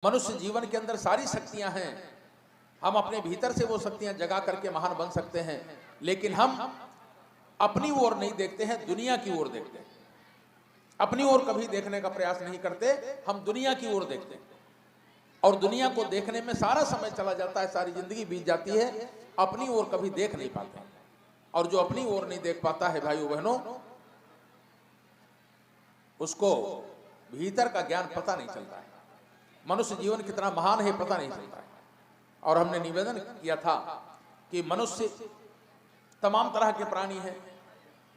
मनुष्य जीवन के अंदर सारी शक्तियां हैं, हम अपने भीतर से वो शक्तियां जगा करके महान बन सकते हैं, लेकिन हम अपनी ओर नहीं देखते हैं, दुनिया की ओर देखते हैं। अपनी ओर कभी देखने का प्रयास नहीं करते, हम दुनिया की ओर देखते हैं और दुनिया को देखने में सारा समय चला जाता है, सारी जिंदगी बीत जाती है, अपनी ओर कभी देख नहीं पाते। और जो अपनी ओर नहीं देख पाता है भाइयों बहनों, उसको भीतर का ज्ञान पता नहीं चलता है, मनुष्य जीवन कितना महान है पता नहीं चलता है। और हमने निवेदन किया था कि मनुष्य तमाम तरह के प्राणी हैं,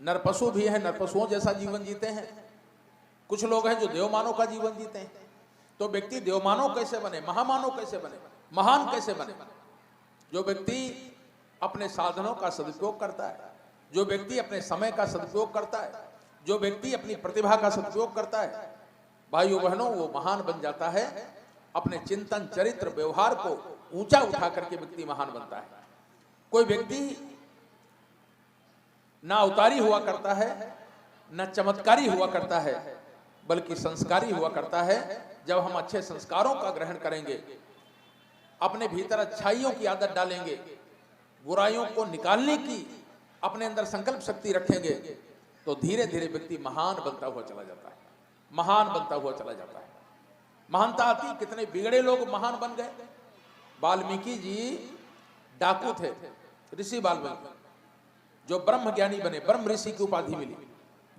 नरपशु भी हैं, नरपशुओं जैसा जीवन जीते हैं। कुछ लोग हैं जो देवमानव का जीवन जीते हैं। तो व्यक्ति देवमानव कैसे बने, महामानव कैसे बने, महान कैसे बने? जो व्यक्ति अपने साधनों का सदुपयोग करता है, जो व्यक्ति अपने समय का सदुपयोग करता है, जो व्यक्ति अपनी प्रतिभा का सदुपयोग करता है, भाइयों बहनों, वो महान बन जाता है। अपने चिंतन, चरित्र, व्यवहार को ऊंचा उठा करके व्यक्ति महान बनता है। कोई व्यक्ति ना अवतारी हुआ करता है, न चमत्कारी हुआ करता है, बल्कि संस्कारी हुआ करता है। जब हम अच्छे संस्कारों का ग्रहण करेंगे, अपने भीतर अच्छाइयों की आदत डालेंगे, बुराइयों को निकालने की अपने अंदर संकल्प शक्ति रखेंगे, तो धीरे धीरे व्यक्ति महान बनता हुआ चला जाता है, महान बनता हुआ चला जाता है। महानता आती, कितने बिगड़े लोग महान बन गए। वाल्मीकि जी डाकू थे, ऋषि वाल्मीकि, जो ब्रह्म ज्ञानी बने, ब्रह्म ऋषि की उपाधि मिली,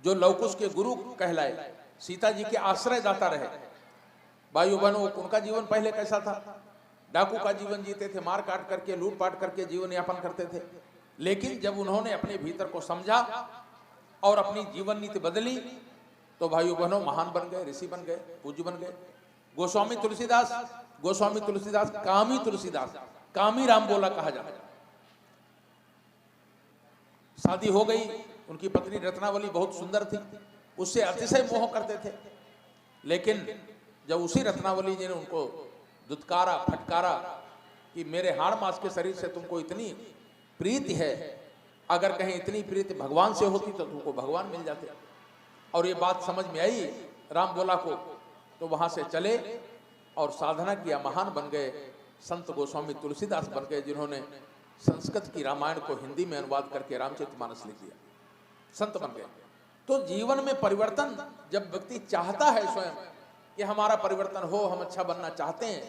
जो लवकुश के गुरु कहलाए, सीता जी के आश्रय दाता रहे। भाइयों बहनों, उनका जीवन पहले कैसा था? डाकू का जीवन जीते थे, मार काट करके, लूट पाट करके जीवन यापन करते थे। लेकिन जब उन्होंने अपने भीतर को समझा और अपनी जीवन नीति बदली, तो भाइयों बहनों महान बन गए, ऋषि बन गए, पूज्य बन गए। गोस्वामी तुलसीदास, कामी तुलसीदास, कामी राम बोला कहा जाता है। शादी हो गई, उनकी पत्नी रत्नावली बहुत सुंदर थी, उससे अतिशय मोह करते थे। लेकिन जब उसी रत्नावली जी ने उनको दुत्कारा, फटकारा कि मेरे हाड़ मांस के शरीर से तुमको इतनी प्रीति है, अगर कहीं इतनी प्रीति भगवान से होती तो तुमको भगवान मिल जाते। और ये बात समझ में आई राम बोला को, तो वहां से चले और साधना किया, महान बन गए। संत गोस्वामी तुलसीदास बन गए, जिन्होंने संस्कृत की रामायण को हिंदी में अनुवाद करके रामचरितमानस लिख दिया, संत बन गए। तो जीवन में परिवर्तन जब व्यक्ति चाहता है स्वयं कि हमारा परिवर्तन हो, हम अच्छा बनना चाहते हैं,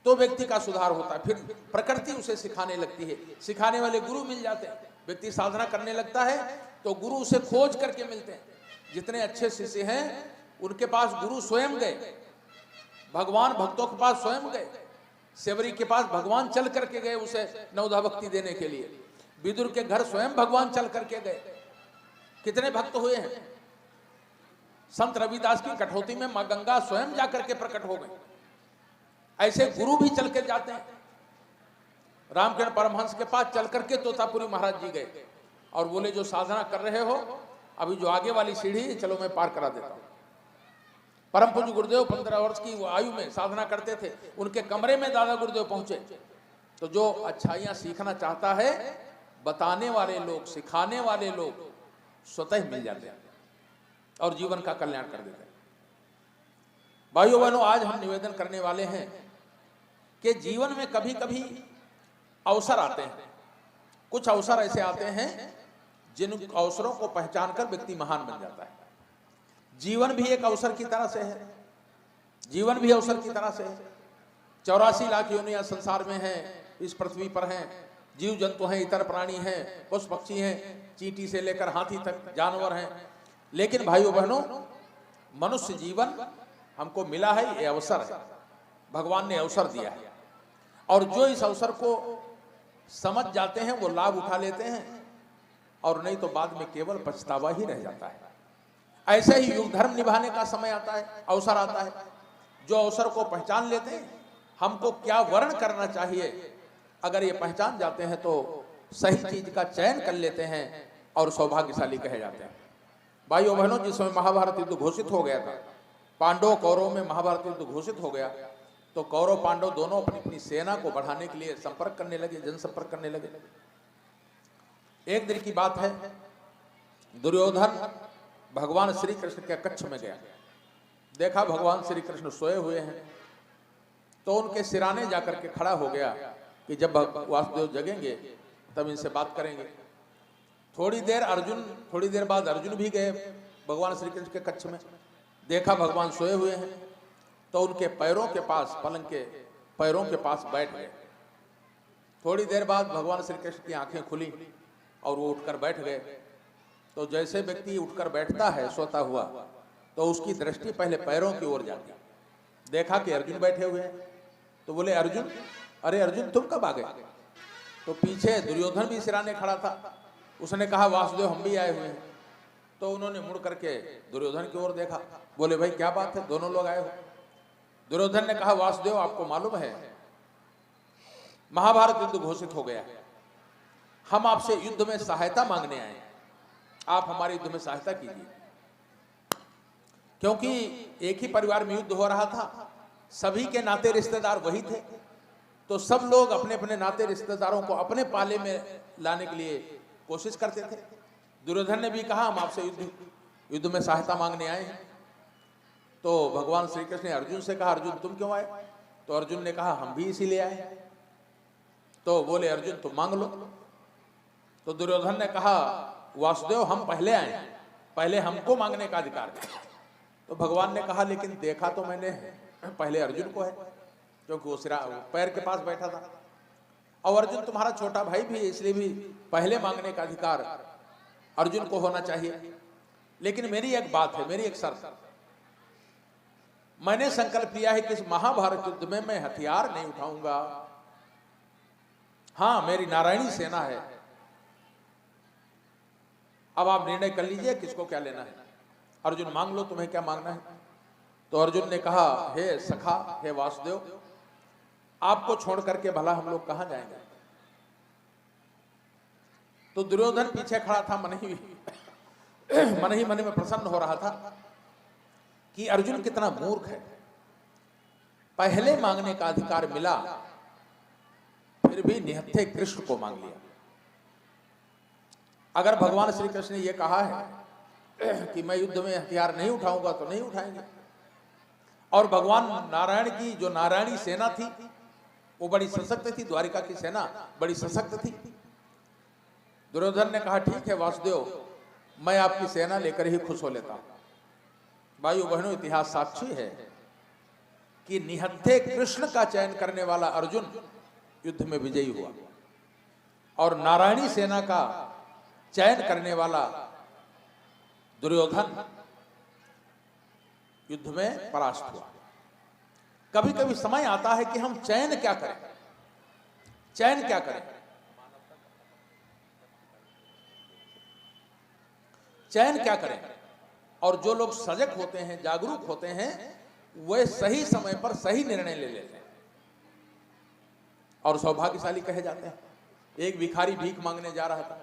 तो व्यक्ति का सुधार होता है। फिर प्रकृति उसे सिखाने लगती है, सिखाने वाले गुरु मिल जाते हैं। व्यक्ति साधना करने लगता है तो गुरु उसे खोज करके मिलते हैं। जितने अच्छे शिष्य हैं उनके पास गुरु स्वयं गए, भगवान भक्तों के पास स्वयं गए। सेवरी के पास भगवान चल करके गए उसे नवधा भक्ति देने के लिए। विदुर के घर स्वयं भगवान चल करके गए। कितने भक्त हुए हैं। संत रविदास की कठौती में मां गंगा स्वयं जाकर के प्रकट हो गए। ऐसे गुरु भी चल के जाते हैं। रामकृष्ण परमहंस के पास चल करके तोतापुरी महाराज जी गए और बोले, जो साधना कर रहे हो, अभी जो आगे वाली सीढ़ी, चलो मैं पार करा देता हूं। परम पूज्य गुरुदेव 15 वर्ष की वो आयु में साधना करते थे, उनके कमरे में दादा गुरुदेव पहुंचे। तो जो अच्छाइयां सीखना चाहता है, बताने वाले लोग, सिखाने वाले लोग स्वतः मिल जाते हैं और जीवन का कल्याण कर देते हैं। भाइयों बहनों, आज हम निवेदन करने वाले हैं कि जीवन में कभी कभी अवसर आते हैं। कुछ अवसर ऐसे आते हैं जिन अवसरों को पहचान कर व्यक्ति महान बन जाता है। जीवन भी एक अवसर की तरह से है, जीवन भी अवसर की तरह से है। 84 लाख योनियां संसार में हैं, इस पृथ्वी पर हैं, जीव जंतु हैं, इतर प्राणी हैं, पशु पक्षी हैं, चींटी से लेकर हाथी तक जानवर हैं। लेकिन भाइयों बहनों, मनुष्य जीवन हमको मिला है, ये अवसर है, भगवान ने अवसर दिया है। और जो इस अवसर को समझ जाते हैं वो लाभ उठा लेते हैं, और नहीं तो बाद में केवल पछतावा ही रह जाता है। ऐसे ही युग धर्म निभाने का समय आता है, अवसर आता है। जो अवसर को पहचान लेते हैं, हमको क्या वर्ण करना चाहिए, अगर ये पहचान जाते हैं तो सही चीज का चयन कर लेते हैं और सौभाग्यशाली कहे जाते हैं। भाइयों बहनों, जिस समय महाभारत युद्ध घोषित हो गया था, पांडव कौरव में महाभारत युद्ध घोषित हो गया, तो कौरव पांडव दोनों अपनी अपनी सेना को बढ़ाने के लिए संपर्क करने लगे, जनसंपर्क करने लगे। एक दिन की बात है, दुर्योधन भगवान श्री कृष्ण के कक्ष में गया। देखा भगवान श्री कृष्ण सोए हुए हैं, तो उनके सिराने जाकर के खड़ा हो गया कि जब वासुदेव जगेंगे तब इनसे बात करेंगे। थोड़ी देर बाद अर्जुन भी गए भगवान श्री कृष्ण के कक्ष में। देखा भगवान सोए हुए हैं, तो उनके पैरों के पास, पलंग के पैरों के पास बैठ गए। थोड़ी देर बाद भगवान श्री कृष्ण की आंखें खुली और वो उठकर बैठ गए। तो जैसे व्यक्ति उठकर बैठता है सोता हुआ, तो उसकी दृष्टि पहले पैरों की ओर जाती। देखा कि अर्जुन बैठे हुए हैं, तो बोले अर्जुन, अरे अर्जुन तुम कब आ गए? तो पीछे दुर्योधन भी सिराने खड़ा था। उसने कहा वासुदेव हम भी आए हुए हैं। तो उन्होंने मुड़ करके दुर्योधन की ओर देखा। बोले भाई क्या बात है, दोनों लोग आए हो? दुर्योधन ने कहा वासुदेव आपको मालूम है महाभारत युद्ध घोषित हो गया है, हम आपसे युद्ध में सहायता मांगने आए, आप हमारे युद्ध में सहायता कीजिए। क्योंकि एक ही परिवार में युद्ध हो रहा था, सभी के नाते रिश्तेदार वही थे, तो सब लोग अपने अपने नाते रिश्तेदारों को अपने पाले में लाने के लिए कोशिश करते थे। दुर्योधन ने भी कहा हम आपसे युद्ध में सहायता मांगने आए हैं। तो भगवान श्री कृष्ण ने अर्जुन से कहा अर्जुन तुम क्यों आए? तो अर्जुन ने कहा हम भी इसीलिए आए। तो बोले अर्जुन तुम मांग लो। तो दुर्योधन ने कहा वासुदेव हम पहले आए, पहले हमको मांगने का अधिकार है। तो भगवान ने कहा लेकिन देखा तो मैंने पहले अर्जुन को है, क्योंकि वो पैर के पास बैठा था, और अर्जुन तुम्हारा छोटा भाई भी है, इसलिए भी पहले मांगने का अधिकार अर्जुन को होना चाहिए। लेकिन मेरी एक बात है, मेरी एक शर्त, मैंने संकल्प लिया है कि इस महाभारत युद्ध में मैं हथियार नहीं उठाऊंगा। हाँ मेरी नारायणी सेना है, अब आप निर्णय कर लीजिए किसको क्या लेना है। अर्जुन मांग लो तुम्हें क्या मांगना है। तो अर्जुन ने कहा हे सखा, हे वासुदेव, आपको छोड़ करके भला हम लोग कहां जाएंगे। तो दुर्योधन पीछे खड़ा था, मन ही मन में प्रसन्न हो रहा था कि अर्जुन कितना मूर्ख है, पहले मांगने का अधिकार मिला फिर भी निहत्थे कृष्ण को मांग लिया। अगर भगवान श्री कृष्ण ने यह कहा है कि मैं युद्ध में हथियार नहीं उठाऊंगा तो नहीं उठाएंगे। और भगवान नारायण की जो नारायणी सेना थी वो बड़ी सशक्त थी, द्वारिका की सेना बड़ी सशक्त थी। दुर्योधन ने कहा ठीक है वासुदेव, मैं आपकी सेना लेकर ही खुश हो लेता हूं। भाइयों बहनों, इतिहास साक्षी है कि निहत्थे कृष्ण का चयन करने वाला अर्जुन युद्ध में विजयी हुआ और नारायणी सेना का चयन करने वाला दुर्योधन युद्ध में परास्त हुआ। कभी कभी समय आता है कि हम चयन क्या करें, चयन क्या करें, चयन क्या करें। और जो लोग सजग होते हैं, जागरूक होते हैं, वे सही समय पर सही निर्णय ले लेते हैं और सौभाग्यशाली कहे जाते हैं। एक भिखारी भीख मांगने जा रहा था,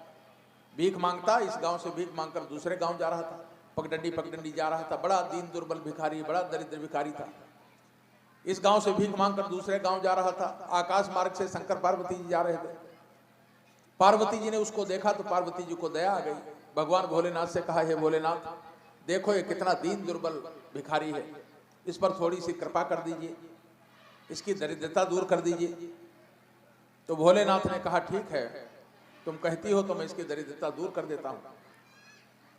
भीख मांगता, इस गांव से भीख मांगकर दूसरे गांव जा रहा था, पगडंडी जा रहा था। बड़ा दीन दुर्बल भिखारी, बड़ा दरिद्र भिखारी था। इस गांव से भीख मांगकर दूसरे गांव जा रहा था। आकाश मार्ग से शंकर पार्वती जी जा रहे थे। पार्वती जी ने उसको देखा तो पार्वती जी को दया आ गई। भगवान भोलेनाथ से कहा हे भोलेनाथ, देखो ये कितना दीन दुर्बल भिखारी है, इस पर थोड़ी सी कृपा कर दीजिए, इसकी दरिद्रता दूर कर दीजिए। तो भोलेनाथ ने कहा ठीक है, तुम कहती हो तो मैं इसकी दरिद्रता दूर कर देता हूं।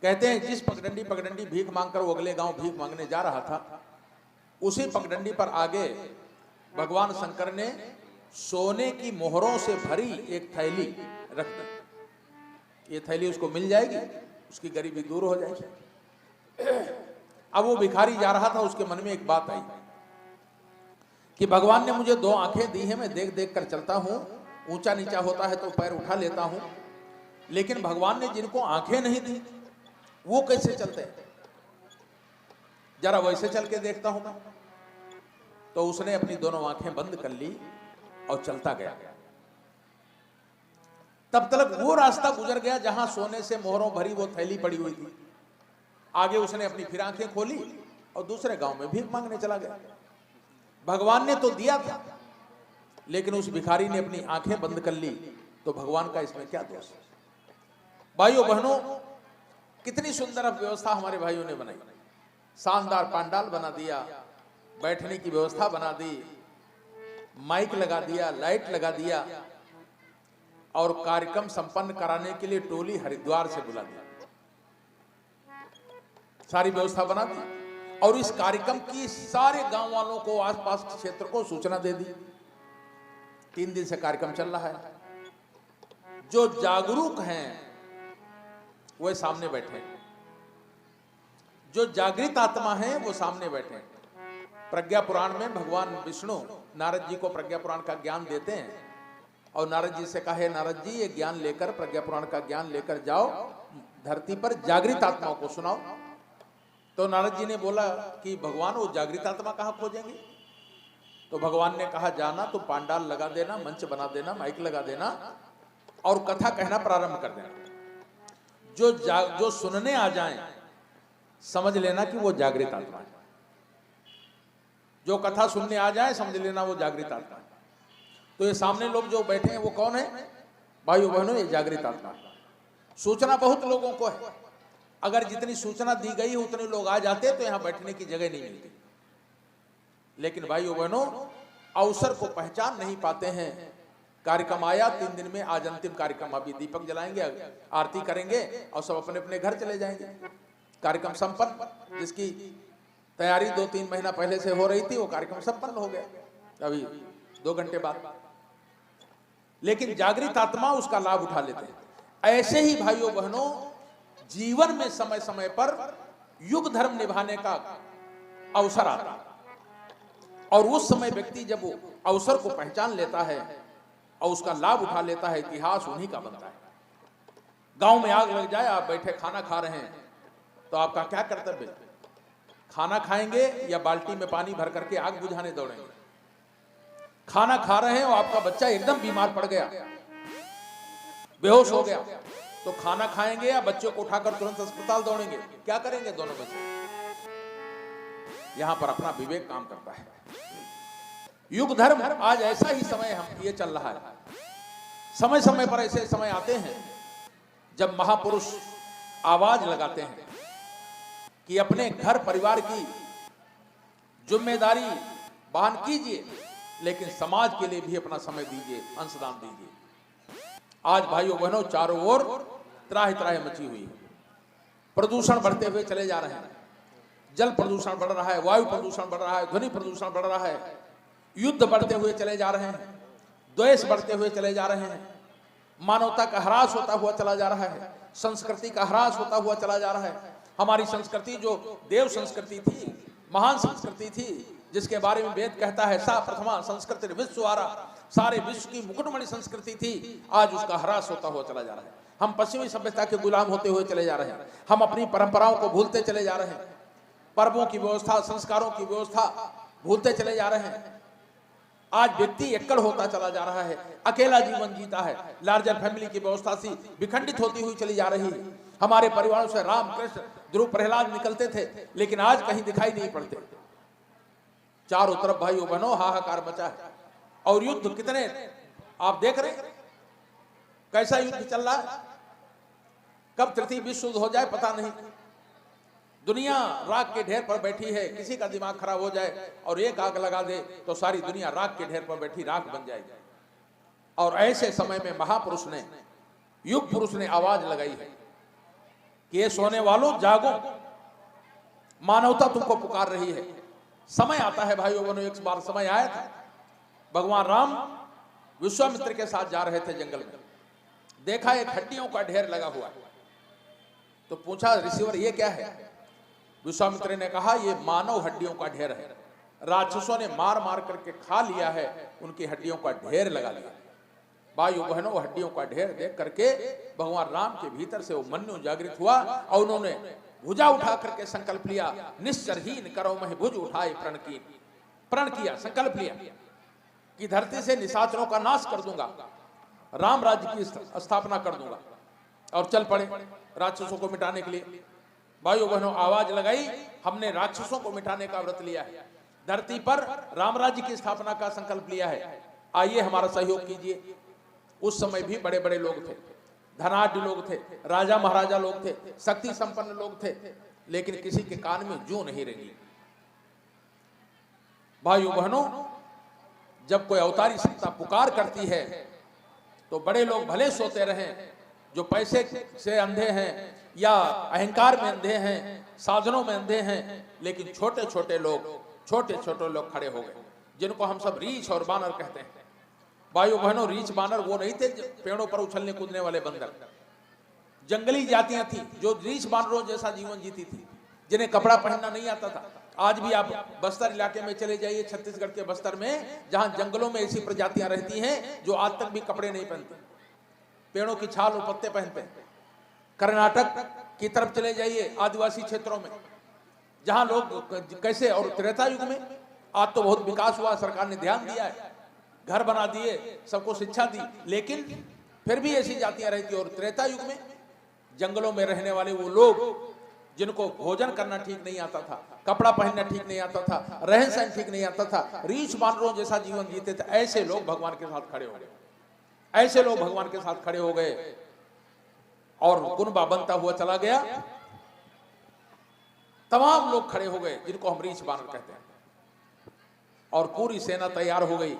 कहते हैं जिस पगडंडी भीख मांगकर वो अगले गांव भीख मांगने जा रहा था, उसी पगडंडी पर आगे भगवान शंकर ने सोने की मोहरों से भरी एक थैली रख दी। ये थैली उसको मिल जाएगी, उसकी गरीबी दूर हो जाएगी। अब वो भिखारी जा रहा था, उसके मन में एक बात आई कि भगवान ने मुझे दो आंखें दी हैं, मैं देख देख कर चलता हूं, ऊंचा नीचा होता है तो पैर उठा लेता हूं, लेकिन भगवान ने जिनको आंखें नहीं दी वो कैसे चलते हैं, जरा वैसे चल के देखता हूं मैं। तो उसने अपनी दोनों आंखें बंद कर ली और चलता गया। तब तक वो रास्ता गुजर गया जहां सोने से मोहरों भरी वो थैली पड़ी हुई थी। आगे उसने अपनी फिर आंखें खोली और दूसरे गांव में भीख मांगने चला गया। भगवान ने तो दिया था, लेकिन उस भिखारी ने अपनी आंखें बंद कर ली, तो भगवान का इसमें क्या दोष। भाइयों बहनों, कितनी सुंदर व्यवस्था हमारे भाइयों ने बनाई। शानदार पंडाल बना दिया, बैठने की व्यवस्था बना दी, माइक लगा दिया, लाइट लगा दिया और कार्यक्रम संपन्न कराने के लिए टोली हरिद्वार से बुला दिया, सारी व्यवस्था बना दी और इस कार्यक्रम की सारे गांव वालों को, आसपास के क्षेत्र को सूचना दे दी। 3 दिन से कार्यक्रम चल रहा है। जो जागरूक हैं वे सामने बैठे हैं, जो जागृत आत्मा हैं वो सामने बैठे हैं। प्रज्ञा पुराण में भगवान विष्णु नारद जी को प्रज्ञा पुराण का ज्ञान देते हैं और नारद जी से कहे, नारद जी ये ज्ञान लेकर, प्रज्ञा पुराण का ज्ञान लेकर जाओ, धरती पर जागृत आत्माओं को सुनाओ। तो नारद जी ने बोला कि भगवान वो जागृत आत्मा कहाँ खोजेंगे? तो भगवान ने कहा, जाना तो पांडाल लगा देना, मंच बना देना, माइक लगा देना और कथा कहना प्रारंभ कर देना। जो सुनने आ जाएं समझ लेना कि वो जागृत आत्मा है। जो कथा सुनने आ जाए समझ लेना वो जागृत आत्मा है। तो ये सामने लोग जो बैठे हैं वो कौन है? भाइयों बहनों, ये जागृत आत्मा है। सूचना बहुत लोगों को है, अगर जितनी सूचना दी गई उतने लोग आ जाते तो यहां बैठने की जगह नहीं मिलती। लेकिन भाइयों बहनों, अवसर को पहचान नहीं पाते हैं। कार्यक्रम आया 3 दिन में, आज अंतिम कार्यक्रम, अभी दीपक जलाएंगे, आरती करेंगे और सब अपने अपने घर चले जाएंगे। कार्यक्रम संपन्न, जिसकी तैयारी 2-3 महीना पहले से हो रही थी वो कार्यक्रम संपन्न हो गया अभी 2 घंटे बाद। लेकिन जागृत आत्मा उसका लाभ उठा लेते हैं। ऐसे ही भाइयों बहनों, जीवन में समय समय पर युग धर्म निभाने का अवसर आता है और उस समय व्यक्ति जब वो अवसर को पहचान लेता है और उसका लाभ उठा लेता है, इतिहास उन्हीं का बनता है। गांव में आग लग जाए, आप बैठे खाना खा रहे हैं, तो आपका क्या कर्तव्य? खाना खाएंगे या बाल्टी में पानी भर करके आग बुझाने दौड़ेंगे? खाना खा रहे हैं और आपका बच्चा एकदम बीमार पड़ गया, बेहोश हो गया, तो खाना खाएंगे या बच्चों को उठाकर तुरंत अस्पताल दौड़ेंगे? क्या करेंगे दोनों बच्चे? यहां पर अपना विवेक काम करता है। युग धर्म आज ऐसा ही समय हम ये चल रहा है। समय समय पर ऐसे समय आते हैं जब महापुरुष आवाज लगाते हैं कि अपने घर परिवार की जिम्मेदारी वहन कीजिए, लेकिन समाज के लिए भी अपना समय दीजिए, अंशदान दीजिए। आज भाइयों बहनों, चारों ओर त्राहि त्राहि मची हुई है। प्रदूषण बढ़ते हुए चले जा रहे हैं। जल प्रदूषण बढ़ रहा है, वायु प्रदूषण बढ़ रहा है, ध्वनि प्रदूषण बढ़ रहा है, युद्ध बढ़ते हुए चले जा रहे हैं, द्वेष बढ़ते हुए चले जा रहे हैं, मानवता का ह्रास होता हुआ चला जा रहा है, संस्कृति का ह्रास होता हुआ चला जा रहा है। हमारी संस्कृति जो देव संस्कृति थी, महान संस्कृति थी, जिसके बारे में वेद कहता है सा प्रथमा संस्कृति विश्ववारा, सारे विश्व की मुकुटमणि संस्कृति थी, आज उसका ह्रास होता हुआ चला जा रहा है। हम पश्चिमी सभ्यता के गुलाम होते हुए चले जा रहे हैं। हम अपनी परंपराओं को भूलते चले जा रहे हैं। पर्वों की व्यवस्था, संस्कारों की व्यवस्था भूलते चले जा रहे हैं। आज व्यक्ति एकड़ होता चला जा रहा है, अकेला जीवन जीता है, लार्जर फैमिली की व्यवस्था सी विखंडित होती हुई चली जा रही है। हमारे परिवारों से राम, कृष्ण, ध्रुव, प्रहलाद निकलते थे, लेकिन आज कहीं दिखाई नहीं पड़ते। चारों तरफ भाइयों बहनों हाहाकार मचा है और युद्ध कितने आप देख रहे हैं, कैसा युद्ध चल रहा है। कब तृतीय विश्व युद्ध हो जाए पता नहीं। दुनिया राख के ढेर पर बैठी है, किसी का दिमाग खराब हो जाए और एक आग लगा दे तो सारी दुनिया राख के ढेर पर बैठी राख बन जाएगी। और ऐसे समय में महापुरुष ने, युग पुरुष ने आवाज लगाई है कि ये सोने वालों जागो, मानवता तुमको पुकार रही है। समय आता है भाइयों बहनों, एक बार समय आया था, भगवान राम विश्वामित्र के साथ जा रहे थे जंगल में, देखा एक हड्डियों का ढेर लगा हुआ है, तो पूछा ऋषिवर ये क्या है? विश्वामित्र ने कहा ये मानव हड्डियों का ढेर है, राक्षसों ने मार मार करके खा लिया है, उनकी हड्डियों का ढेर लगा लिया। भाइयों बहनों, हड्डियों का ढेर देख करके भगवान राम के भीतर से वो मनु जागृत हुआ और उन्होंने भुजा उठा करके संकल्प लिया, निश्चरहीन करो महि भुज उठाए प्रण किया, संकल्प लिया कि धरती से निशाचरों का नाश कर दूंगा, राम राज्य की स्थापना कर दूंगा, और चल पड़े राक्षसों को मिटाने के लिए। भाइयों बहनों, आवाज लगाई, हमने राक्षसों को मिटाने का व्रत लिया है, धरती पर राम राज्य की स्थापना का संकल्प लिया है, आइए हमारा सहयोग कीजिए। उस समय भी बड़े बड़े लोग थे, धनाढ्य लोग थे, राजा महाराजा लोग थे, शक्ति संपन्न लोग थे, लेकिन किसी के कान में जूं नहीं रही। भाइयों बहनों, जब कोई अवतारी सत्ता पुकार करती है तो बड़े लोग भले सोते रहें, जो पैसे से अंधे हैं या अहंकार में अंधे हैं, साधनों में अंधे हैं, लेकिन छोटे छोटे लोग खड़े हो गए, जिनको हम सब रीछ और बानर कहते हैं। भाइयों बहनों, रीछ बानर वो नहीं थे पेड़ों पर उछलने कूदने वाले बंदर, जंगली जातियां थी जो रीछ बानरों जैसा जीवन जीती थी, जिन्हें कपड़ा पहनना नहीं आता था। आज भी आप बस्तर इलाके में चले जाइए, छत्तीसगढ़ के बस्तर में, जहां जंगलों में ऐसी प्रजातियां रहती हैं जो आज तक भी कपड़े नहीं पहनते, पेड़ों की छाल और पत्ते पहनते हैं। कर्नाटक की तरफ चले जाइए, आदिवासी क्षेत्रों में, जहां लोग कैसे, और त्रेता युग में, आज तो बहुत विकास हुआ, सरकार ने ध्यान दिया है, घर बना दिए, सबको शिक्षा दी, लेकिन फिर भी ऐसी जातियां रहती। और त्रेता युग में जंगलों में रहने वाले वो लोग जिनको भोजन करना ठीक नहीं आता था, कपड़ा पहनना ठीक नहीं आता था, रहन सहन ठीक नहीं आता था, रीछ बानरों जैसा जीवन जीते थे, ऐसे लोग भगवान के साथ खड़े हो गए, ऐसे लोग भगवान के साथ खड़े हो गए और कुनबा बनता हुआ चला गया। तमाम लोग खड़े हो गए जिनको हम रीछ बानर कहते हैं, और पूरी सेना तैयार हो गई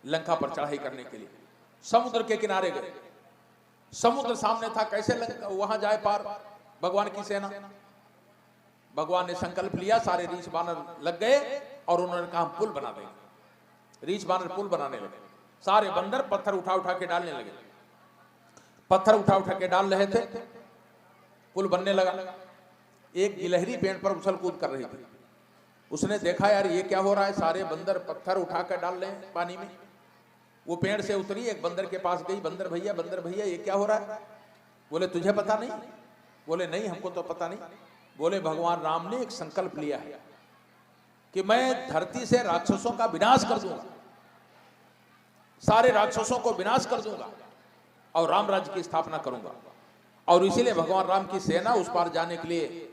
लंका पर चढ़ाई करने के लिए। समुद्र के किनारे गए, समुद्र सामने था, कैसे वहां जाए पार भगवान की सेना। भगवान ने संकल्प लिया, सारे रीछ बानर लग गए और उन्होंने कहा पुल बना देंगे। रीछ बानर पुल बनाने लगे, सारे बंदर पत्थर उठा उठा के डालने लगे, पत्थर उठा उठा के डाल रहे थे, पुल बनने लगा। एक गिलहरी पेड़ पर उछल कूद कर रही थी, उसने देखा यार ये क्या हो रहा है, सारे बंदर पत्थर उठा कर डाल रहे हैं पानी में। वो पेड़ से उतरी, एक बंदर के पास गई, बंदर भैया ये क्या हो रहा है? बोले तुझे पता नहीं? बोले नहीं हमको तो पता नहीं। बोले भगवान राम ने एक संकल्प लिया है कि मैं धरती से राक्षसों का विनाश कर दूंगा, सारे राक्षसों को विनाश कर दूंगा और राम राज्य की स्थापना करूंगा। और इसीलिए भगवान राम की सेना उस पार जाने के लिए,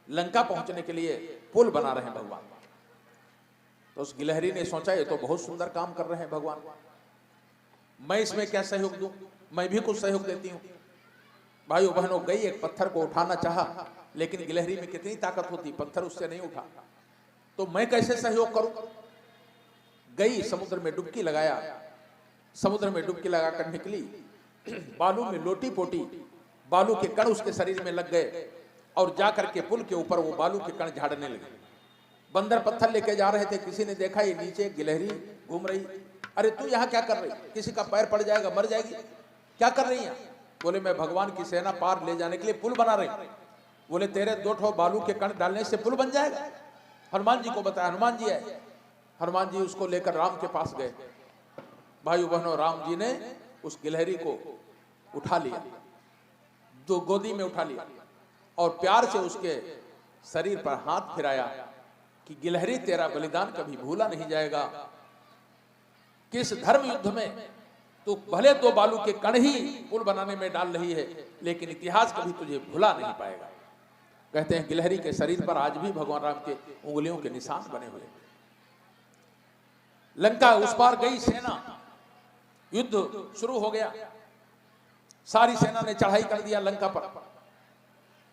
लंका पहुंचने के लिए पुल बना रहे हैं भगवान। तो उस गिलहरी ने सोचा ये तो बहुत सुंदर काम कर रहे हैं भगवान, मैं इसमें क्या सहयोग दूं, मैं भी कुछ सहयोग देती हूं। भाइयों बहनों, गई, एक पत्थर को उठाना चाहा, लेकिन गिलहरी में कितनी ताकत होती, पत्थर उससे नहीं उठा। तो मैं कैसे सहयोग करूं? गई, समुद्र में डुबकी लगाया, समुद्र में डुबकी लगाकर निकली, बालू में लोटी पोटी बालू के कण उसके शरीर में लग गए और जाकर के पुल के ऊपर वो बालू के कण झाड़ने लगे। बंदर पत्थर लेके जा रहे थे, किसी ने देखा ये नीचे गिलहरी घूम रही, अरे तू यहाँ क्या कर रही, किसी का पैर पड़ जाएगा, मर जाएगी, क्या कर रही है? बोले मैं भगवान की सेना पार ले जाने के लिए पुल बना रही। बोले तेरे 2 ठो बालू के कण डालने से पुल बन जाएगा? हनुमान जी को बताया, हनुमान जी आए, हनुमान जी उसको लेकर राम के पास गए। भाइयों बहनों, राम जी ने उस गिलहरी को उठा लिया, जो गोदी में उठा लिया और प्यार से उसके शरीर पर हाथ फिराया कि गिलहरी तेरा बलिदान कभी भूला नहीं जाएगा। किस धर्म युद्ध में तू भले 2 बालू के कण ही पुल बनाने में डाल रही है, लेकिन इतिहास कभी तुझे भुला नहीं पाएगा। कहते हैं गिलहरी के शरीर पर आज भी भगवान राम के उंगलियों के निशान बने हुए। लंका उस पार गई सेना, युद्ध शुरू हो गया, सारी सेना ने चढ़ाई कर दिया लंका पर।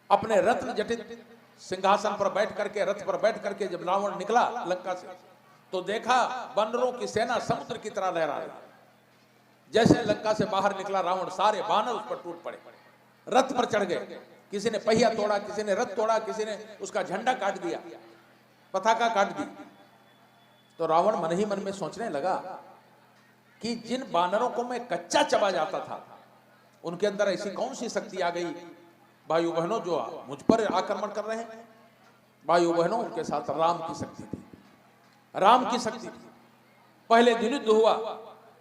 अपने रत्न जटित सिंहासन पर बैठ करके, रथ पर बैठ करके जब रावण निकला लंका से, तो देखा वानरों की सेना समुद्र की तरह लहरा रही। जैसे लंका से बाहर निकला रावण, सारे वानर उस पर टूट पड़े, रथ पर चढ़ गए, किसी ने पहिया तोड़ा, किसी ने रथ तोड़ा, किसी ने उसका झंडा काट दिया, पताका काट दी। तो रावण मन ही मन में सोचने लगा कि जिन वानरों को मैं कच्चा चबा जाता था, उनके अंदर ऐसी कौन सी शक्ति आ गई भाइयों बहनों जो मुझ पर आक्रमण कर रहे हैं। भाइयों बहनों, उनके साथ राम की शक्ति थी, राम की शक्ति थी। पहले दिन युद्ध हुआ,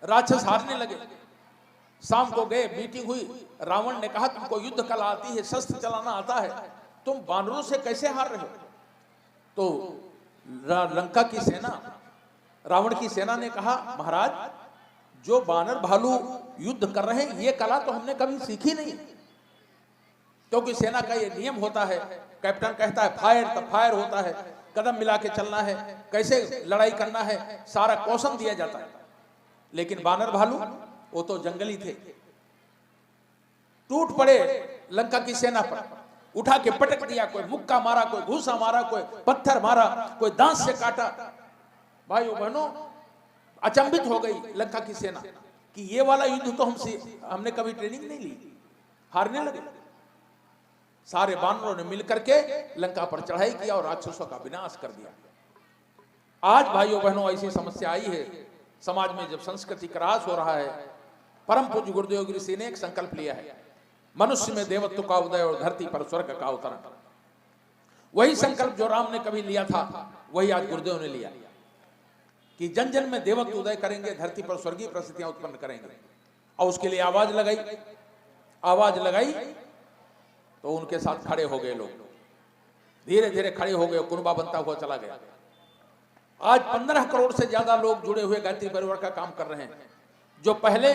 राक्षस हारने लगे, शाम को गए, मीटिंग हुई, रावण ने कहा तुमको युद्ध कला आती है, शस्त्र चलाना आता है, तुम वानरों से कैसे हार रहे हो? तो लंका की सेना, रावण की सेना ने कहा महाराज, जो वानर भालू युद्ध कर रहे हैं ये कला तो हमने कभी सीखी नहीं, क्योंकि सेना का ये नियम होता है, कैप्टन कहता है फायर तब फायर होता है, कदम मिला के चलना है, कैसे लड़ाई करना है, सारा कौशल दिया जाता है। लेकिन वानर भालू वो तो जंगली थे, टूट पड़े लंका की सेना पर, उठा के पटक दिया, कोई मुक्का मारा, कोई घूसा मारा, कोई पत्थर मारा, कोई दांत से काटा। भाइयों बहनों, अचंभित हो गई लंका की सेना कि ये वाला युद्ध तो हमने कभी ट्रेनिंग नहीं ली, हारने लगे। सारे बानरों ने मिलकर के लंका पर चढ़ाई किया और राक्षसों का विनाश कर दिया। आज भाइयों बहनों ऐसी समस्या आई है समाज में, जब संस्कृति का ह्रास हो रहा है। परम पूज्य गुरुदेव गिरी सिंह ने एक संकल्प लिया है, मनुष्य में देवत्व का उदय और धरती पर स्वर्ग का अवतरण। वही संकल्प जो राम ने कभी लिया था वही आज गुरुदेव ने लिया कि जन जन में देवत्व उदय करेंगे, धरती पर स्वर्गीय परिस्थितियां उत्पन्न करेंगे। और उसके लिए आवाज लगाई तो उनके साथ खड़े हो गए लोग, धीरे धीरे खड़े हो गए, कुनबा बनता हुआ चला गया। आज 15 करोड़ से ज्यादा लोग जुड़े हुए गायत्री परिवार का काम कर रहे हैं। जो पहले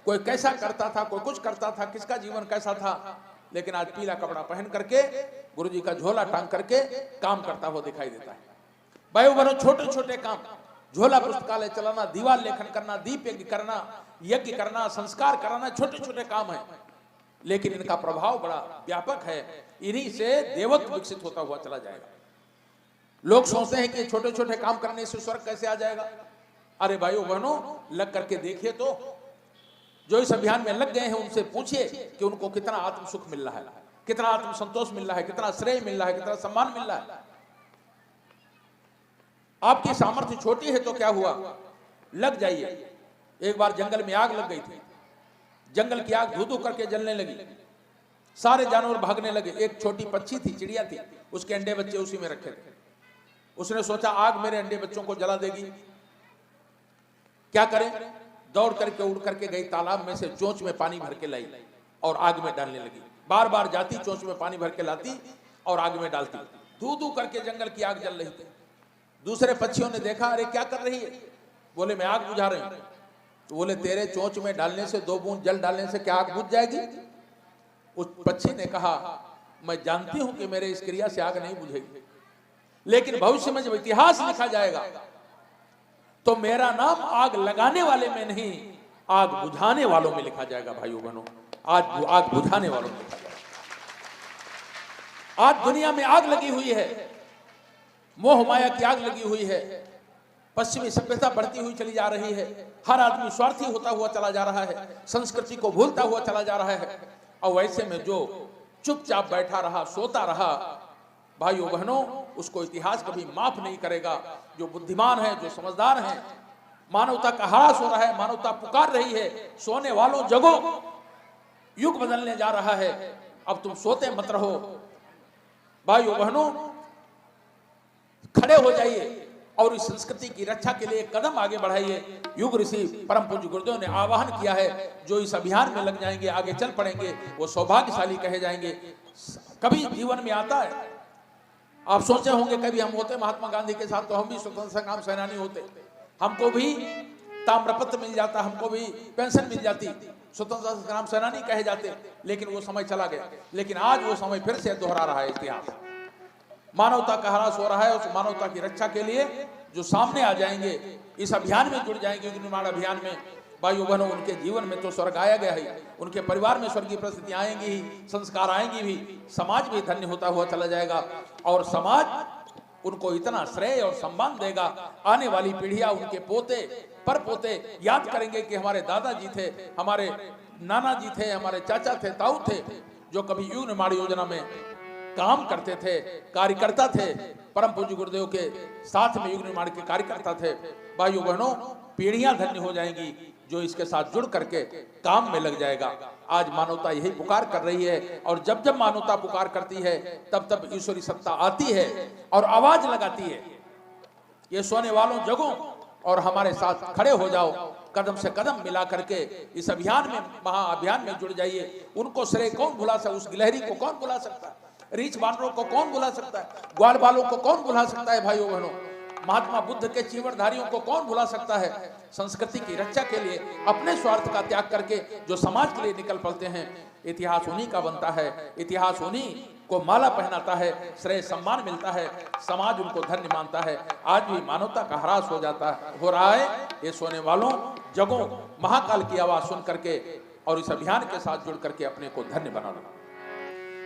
कोई कैसा करता था, कोई कुछ करता था, किसका जीवन कैसा था, लेकिन आज पीला कपड़ा पहन करके गुरु जी का झोला टांग करके काम करता हुआ दिखाई देता है। भाइयों बहनों, छोटे छोटे काम, झोला पुस्तकालय चलाना, दीवार लेखन करना, दीप यज्ञ करना, यज्ञ करना, संस्कार कराना, छोटे छोटे काम है, लेकिन इनका प्रभाव बड़ा व्यापक है। इन्हीं से देवत्व विकसित होता हुआ चला जाएगा। लोग सोचते हैं कि छोटे छोटे काम करने से स्वर्ग कैसे आ जाएगा। अरे भाइयों बहनों, लग करके देखिए तो, जो इस अभियान में लग गए हैं उनसे पूछिए कि उनको कितना आत्म सुख मिल रहा है, कितना आत्म संतोष मिल रहा है, कितना श्रेय मिल रहा है, कितना सम्मान मिल रहा है। आपकी सामर्थ्य छोटी है तो क्या हुआ, लग जाइए। एक बार जंगल में आग लग गई थी, जंगल की आग धू धू करके जलने लगी, सारे जानवर भागने लगे। एक छोटी पक्षी थी, चिड़िया थी, उसके अंडे बच्चे उसी में रखे थे। उसने सोचा आग मेरे अंडे बच्चों को जला देगी, क्या करें। दौड़ करके उड़ करके गई, तालाब में से चोंच में पानी भर के लाई और आग में डालने लगी। बार बार जाती, चोंच में पानी भर के लाती और आग में डालती। धू धू करके जंगल की आग जल रही थी। दूसरे पक्षियों ने देखा, अरे क्या कर रही है। बोले मैं आग बुझा रही हूं। तो बोले तेरे चोंच में डालने से, 2 बूंद जल डालने से क्या आग बुझ जाएगी। उस पक्षी ने कहा, मैं जानती हूं कि मेरे इस क्रिया से आग नहीं बुझेगी, लेकिन भविष्य में जब इतिहास लिखा जाएगा तो मेरा नाम आग लगाने वाले में नहीं, आग बुझाने वालों में लिखा जाएगा। भाइयों बहनों, आज आग बुझाने वालों में लिखा जाएगा। आज दुनिया में आग लगी हुई है, मोह माया की आग लगी हुई है, पश्चिमी सभ्यता बढ़ती हुई चली जा रही है, हर आदमी स्वार्थी होता हुआ चला जा रहा है, संस्कृति को भूलता हुआ चला जा रहा है। और वैसे में जो चुपचाप बैठा रहा, सोता रहा, भाइयों बहनों, उसको इतिहास कभी माफ नहीं करेगा। जो बुद्धिमान है, जो समझदार है, मानवता का ह्रास हो रहा है, मानवता पुकार रही है, सोने वालों जगो, युग बदलने जा रहा है, अब तुम सोते मत रहो। भाइयों बहनों, खड़े हो जाइए और इस संस्कृति की रक्षा के लिए कदम आगे बढ़ाइए। युग ऋषि परम पूज्य गुरुदेव ने आह्वान किया है, जो इस अभियान में लग जाएंगे, आगे चल पड़ेंगे, वो सौभाग्यशाली कहे जाएंगे। कभी जीवन में आता है, आप सोचे होंगे कभी हम होते महात्मा गांधी के साथ तो हम भी स्वतंत्रता संग्राम सेनानी होते, हमको भी ताम्रपत्र मिल जाता, हमको भी पेंशन मिल जाती, स्वतंत्रता संग्राम सेनानी कहे जाते। लेकिन वो समय चला गया। लेकिन आज वो समय फिर से दोहरा रहा है इतिहास। मानवता का ह्रास हो रहा है। उस मानवता की रक्षा के लिए जो सामने आ जाएंगे, इस अभियान में जुड़ जाएंगे, युग निर्माण अभियान में, भाइयों बहनों, उनके जीवन में तो स्वर्ग आया गया है, उनके परिवार में स्वर्गीय परिस्थितियां आएंगी ही, संस्कार आएंगी भी, समाज भी धन्य होता हुआ चला जाएगा और समाज उनको इतना श्रेय और सम्मान देगा। आने वाली पीढ़ियां उनके पोते पर पोते याद करेंगे कि हमारे दादाजी थे, हमारे नाना जी थे, हमारे चाचा थे, ताऊ थे, जो कभी युग निर्माण योजना में काम करते थे, कार्यकर्ता थे, परम पूज्य गुरुदेव के साथ में युग निर्माण के कार्यकर्ता थे। भाइयों बहनों, पीढ़ियां धन्य हो जाएंगी जो इसके साथ जुड़ करके काम में लग जाएगा। आज मानवता यही पुकार कर रही है और जब जब मानवता पुकार करती है तब तब ईश्वरी सत्ता आती है और आवाज लगाती है, ये सोने वालों जगो और हमारे साथ खड़े हो जाओ, कदम से कदम मिला करके इस अभियान में, महाअभियान में जुड़ जाइए। उनको श्रेय कौन भुला सकता, उस गिलहरी को कौन भुला सकता है, रीछ बानरों को कौन भुला सकता है, ग्वाल बालों को कौन भुला सकता है। भाइयों बहनों, महात्मा बुद्ध के चीवरधारियों को कौन भुला सकता है। संस्कृति की रक्षा के लिए अपने स्वार्थ का त्याग करके जो समाज के लिए निकल पड़ते हैं, इतिहास उन्हीं का बनता है, इतिहास उन्हीं को माला पहनाता है, श्रेय सम्मान मिलता है, समाज उनको धन्य मानता है। आज भी मानवता का ह्रास हो रहा है। ये सोने वालों जगों, महाकाल की आवाज सुन करके और इस अभियान के साथ जुड़ करके अपने को धन्य बना लो।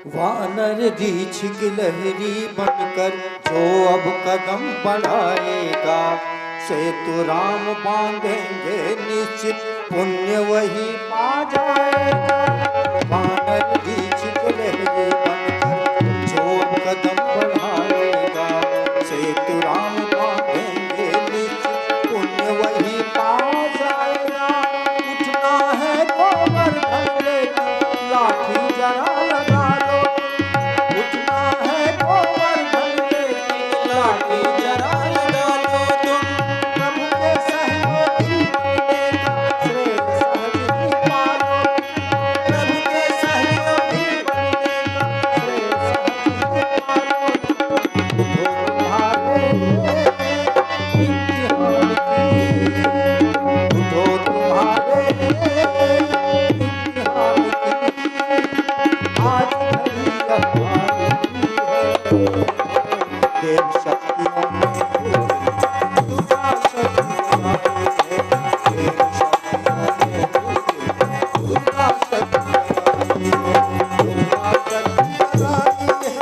वानर रीछ गिलहरी बनकर जो अब कदम बढ़ाएगा, सेतु राम बांधेंगे निश्चित पुण्य वही पा जाएगा। वानर भी छिपलहरी बनकर जो कदम बढ़ाएगा। सेतु राम बांधेंगे निश्चित पुण्य वही पा जाएगा। उठना है गोबर धंधे की लाठी जरा लगा लो। उठना है गोबर धंधे की लाठी जरा लगा लो। तुम प्रभु के सहयोगी बनने का श्रेय सहज ही पालो। प्रभु के सहयोगी बनने का श्रेय सहज ही पालो। उठो तुम्हारे इम्तिहान की, उठो तुम्हारे इम्तिहान की। आज घड़ी हमारी है, देव शक्तियों में दुर्गा शक्ति आई है। देव शक्तियों में दुर्गा शक्ति आई है। दुर्गा शक्ति आई है।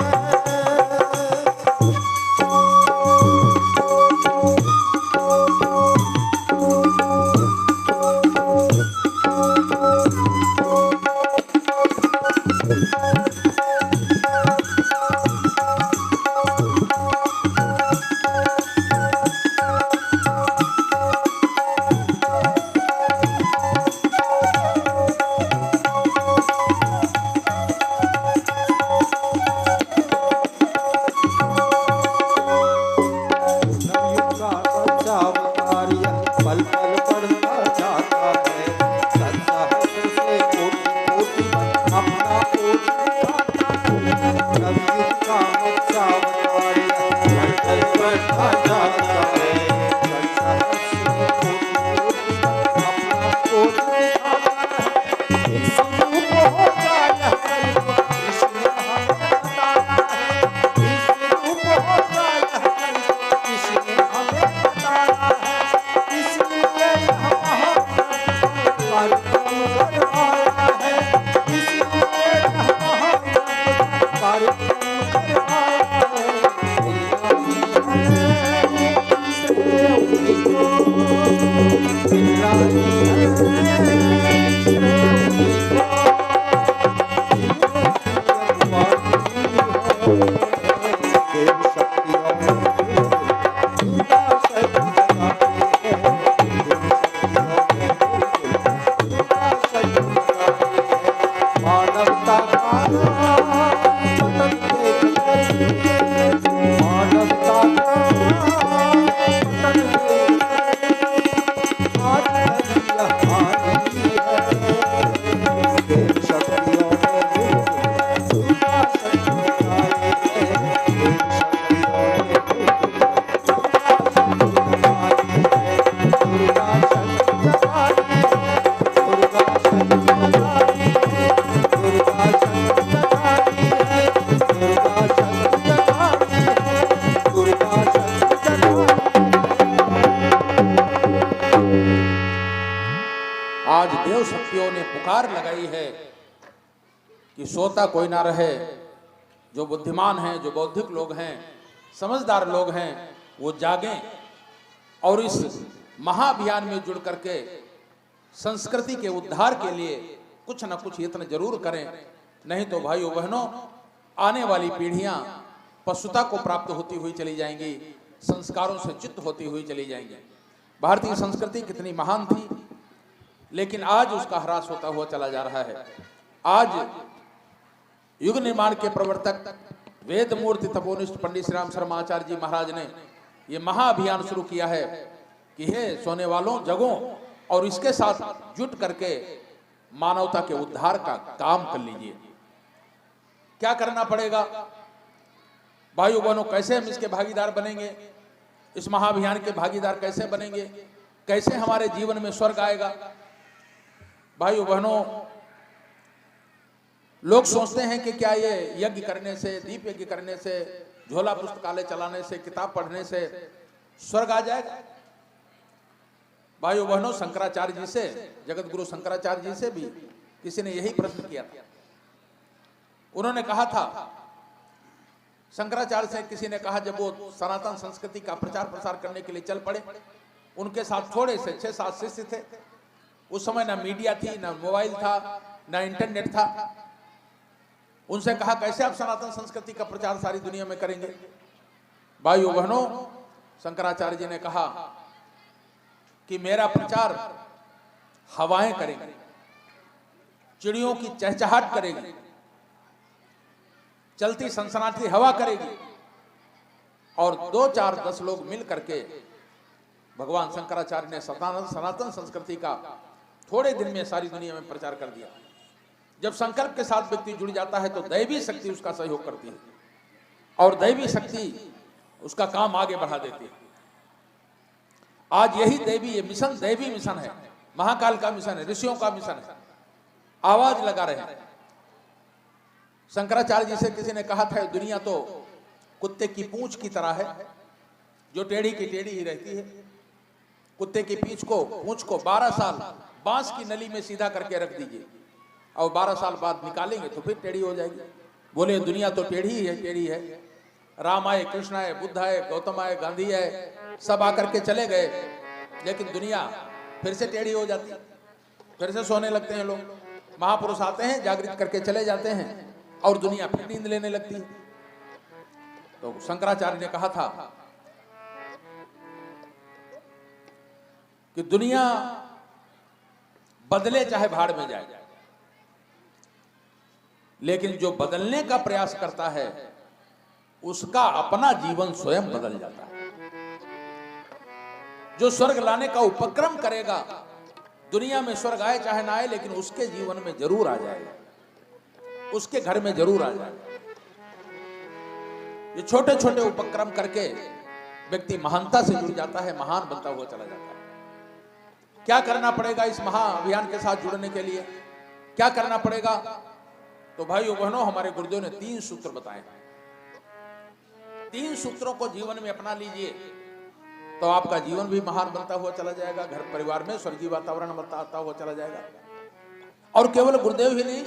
नवयुग का बच्चा अवतार यह पल पल बढ़ता जाता है। सत्सहस्र से कोटि कोटि अपना कोटि दिखाता है। नवयुग का बच्चा अवतार यह पल पल बढ़ता जाता है। सत्सहस्र से कोटि कोटि अपना कोटि दिखाता है। इस रूप होगा यह कल्प कृष्ण हमें बताया है। इस रूप होगा यह कल्प किसने हमें बताया है। इसलिए यह कार्यक्रम करवाया है। इसलिए यह कार्यक्रम करवाया है। श्रेय उन्हीं को मिला है। श्रेय उन्हीं को देव शक्तियों में दुर्गा शक्ति आई है। देव शक्तियों में दुर्गा शक्ति आई है। मानवता का पतन देख कर, मानवता का पतन देख कर आज घड़ी हमारी है। देव शक्तियों में दुर्गा शक्ति आई है। देव शक्तियों में दुर्गा शक्ति आई है। दुर्गा शक्ति आई है। दुर्गा शक्ति आई है। दुर्गा शक्ति आई है। दुर्गा शक्ति आई है। दुर्गा शक्ति आज देव शक्तियों ने पुकार लगाई है कि सोता कोई ना रहे। जो बुद्धिमान हैं, जो बौद्धिक लोग हैं, समझदार लोग हैं, वो जागें और इस महाअभियान में जुड़ करके संस्कृति के उद्धार के लिए कुछ न कुछ यत्न जरूर करें। नहीं तो भाइयों बहनों, आने वाली पीढ़ियां पशुता को प्राप्त होती हुई चली जाएंगी, संस्कारों से च्युत होती हुई चली जाएंगी। भारतीय संस्कृति कितनी महान थी, लेकिन आज उसका ह्रास होता हुआ चला जा रहा है। आज युग निर्माण के प्रवर्तक वेद मूर्ति तपोनिष्ठ पंडित श्री राम शर्मा आचार्य जी महाराज ने यह महाअभियान शुरू किया है कि हे सोने वालों जगो और इसके साथ जुट करके मानवता के उद्धार का काम कर लीजिए। क्या करना पड़ेगा भाइयों बहनों, कैसे हम इसके भागीदार बनेंगे, इस महाअभियान के भागीदार कैसे बनेंगे, कैसे हमारे जीवन में स्वर्ग आएगा। भाइयों बहनों, लोग सोचते हैं कि क्या ये यज्ञ करने से, दीप यज्ञ करने से, झोला पुस्तकालय चलाने से, किताब पढ़ने से स्वर्ग आ जाएगा। भाइयों बहनों, शंकराचार्य जी से, जगत गुरु शंकराचार्य जी से भी किसी ने यही प्रश्न किया था। उन्होंने कहा था, शंकराचार्य से किसी ने कहा, जब वो सनातन संस्कृति का प्रचार प्रसार करने के लिए चल पड़े उनके साथ थोड़े से 6-7 शिष्य थे। उस समय ना मीडिया थी, ना मोबाइल था, ना इंटरनेट था। उनसे कहा कैसे आप सनातन संस्कृति का प्रचार सारी दुनिया में करेंगे। भाइयों बहनों, शंकराचार्य जी ने कहा कि मेरा प्रचार हवाएं करेंगे, चिड़ियों की चहचहाट करेगी, चलती सनसनाती हवा करेगी, और 2-4-10 लोग मिल करके भगवान शंकराचार्य ने सनातन संस्कृति का थोड़े दिन में सारी दुनिया में प्रचार कर दिया। जब संकल्प के साथ व्यक्ति जुड़ जाता है तो दैवी शक्ति उसका सहयोग करती है और दैवी शक्ति उसका काम आगे बढ़ा देती है। आज यही दैवी मिशन, दैवी मिशन है, महाकाल का मिशन है, ऋषियों का मिशन है। आवाज लगा रहे हैं। शंकराचार्य जी से किसी ने कहा था दुनिया तो कुत्ते की पूंछ की तरह है, जो टेढ़ी की टेढ़ी ही रहती है। कुत्ते की पूंछ को 12 साल बांस की नली में सीधा करके रख दीजिए और 12 साल बाद निकालेंगे तो फिर टेढ़ी हो जाएगी। बोले दुनिया तो टेढ़ी ही है, टेढ़ी है। राम आए, कृष्ण आए, बुद्ध आए, गौतम आए, गांधी आए, सब आकर के चले गए, लेकिन दुनिया फिर से टेढ़ी हो जाती है, फिर से सोने लगते हैं लोग। महापुरुष आते हैं, जागृत करके चले जाते हैं और दुनिया फिर नींद लेने लगती है। तो शंकराचार्य ने कहा था कि दुनिया बदले चाहे भाड़ में जाए, लेकिन जो बदलने का प्रयास करता है उसका अपना जीवन स्वयं बदल जाता है। जो स्वर्ग लाने का उपक्रम करेगा, दुनिया में स्वर्ग आए चाहे ना आए, लेकिन उसके जीवन में जरूर आ जाएगा, उसके घर में जरूर आ जाएगा। ये छोटे छोटे उपक्रम करके व्यक्ति महानता से जुड़ जाता है, महान बनता हुआ चला जाता है। क्या करना पड़ेगा इस महाअभियान के साथ जुड़ने के लिए? क्या करना पड़ेगा? तो भाइयों बहनों, हमारे गुरुदेव ने 3 सूत्र बताए। 3 सूत्रों को जीवन में अपना लीजिए तो आपका जीवन भी महान बनता हुआ चला जाएगा, घर परिवार में स्वर्गीय वातावरण बनता हुआ चला जाएगा। और केवल गुरुदेव ही नहीं,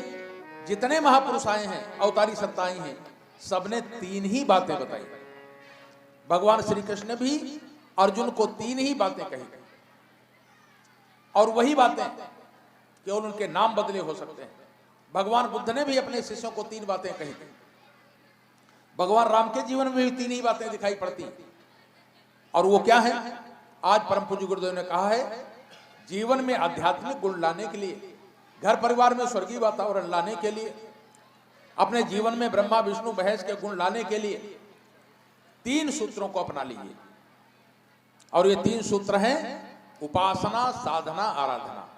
जितने महापुरुष आए हैं, अवतारी सत्ता आई हैं, सबने 3 ही बातें बताई। भगवान श्री कृष्ण ने भी अर्जुन को 3 ही बातें कही, और वही बातें केवल उनके नाम बदले हो सकते हैं। भगवान बुद्ध ने भी अपने शिष्यों को 3 बातें कही थी। भगवान राम के जीवन में भी 3 ही बातें दिखाई पड़ती, और वो क्या है? आज परम पूज्य गुरुदेव ने कहा है, जीवन में आध्यात्मिक गुण लाने के लिए, घर परिवार में स्वर्गीय वातावरण लाने के लिए, अपने जीवन में ब्रह्मा विष्णु महेश के गुण लाने के लिए 3 सूत्रों को अपना लीजिए। और ये 3 सूत्र हैं उपासना, साधना, आराधना।